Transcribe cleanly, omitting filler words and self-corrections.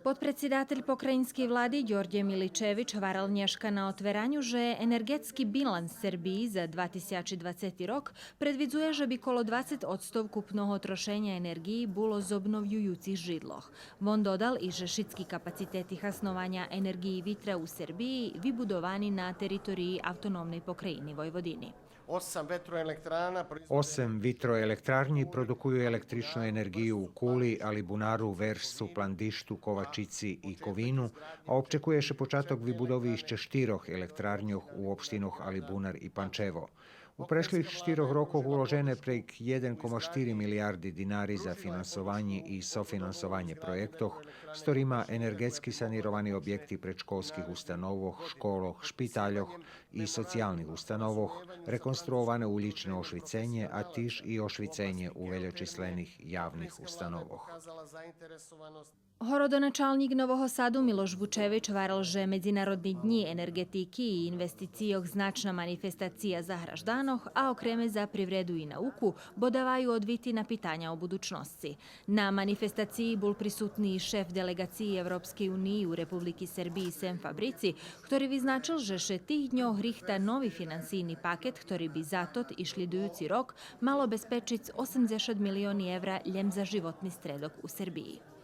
Podpredsjedatelj pokrajinskiej vladi Đorđe Miličević varalnjaška na otveranju, že energetski bilans Srbiji za 2020 rok predvidzuje, že by kolo 20% kupnoho trošenja energiji bilo z obnovljujúcich židloh. Von dodal i že šitski kapaciteti hasnovanja energiji vitra u Srbiji vybudovani na teritoriji autonomnej pokrajini Vojvodini. 8 vitroelektrarnji produkuju električnu energiju u Kuli, Alibunaru, Versu, Plandištu, Kovačici i Kovinu, a občekuje še počatok vybudovi ešte 4 elektrarnjoh u opštinoh Alibunar i Pančevo. U prešlih 4 rokoh uložene prek 1,4 milijardi dinari za finansovanje i sofinansovanje projektoh, s ktorima energetski sanirovaní objekti predškolskih ustanovoh, školoh, špitaljoh i socijalnih ustanovoh, rekonstruovane ulične ošvicenje, a tiž i ošvicenje u veljočislenih javnih ustanovoh. Horodonačalnik Nového Sadu Miloš Vučević varal, že Međunarodni dni energetiki i investicijog značna manifestacija za hraždanoh, a okreme za privredu i nauku, bodavaju odviti na pitanja o budućnosti. Na manifestaciji bol prisutni šef delegacije Evropske unije u Republiki Srbiji Sem Fabrici, ktorý vyznačil, že še tih dňoh rihta novi finansijni paket, ktorý by zatot i šlidujući rok malo bezpečic 80 milioni evra ljem za životni stredok u Srbiji.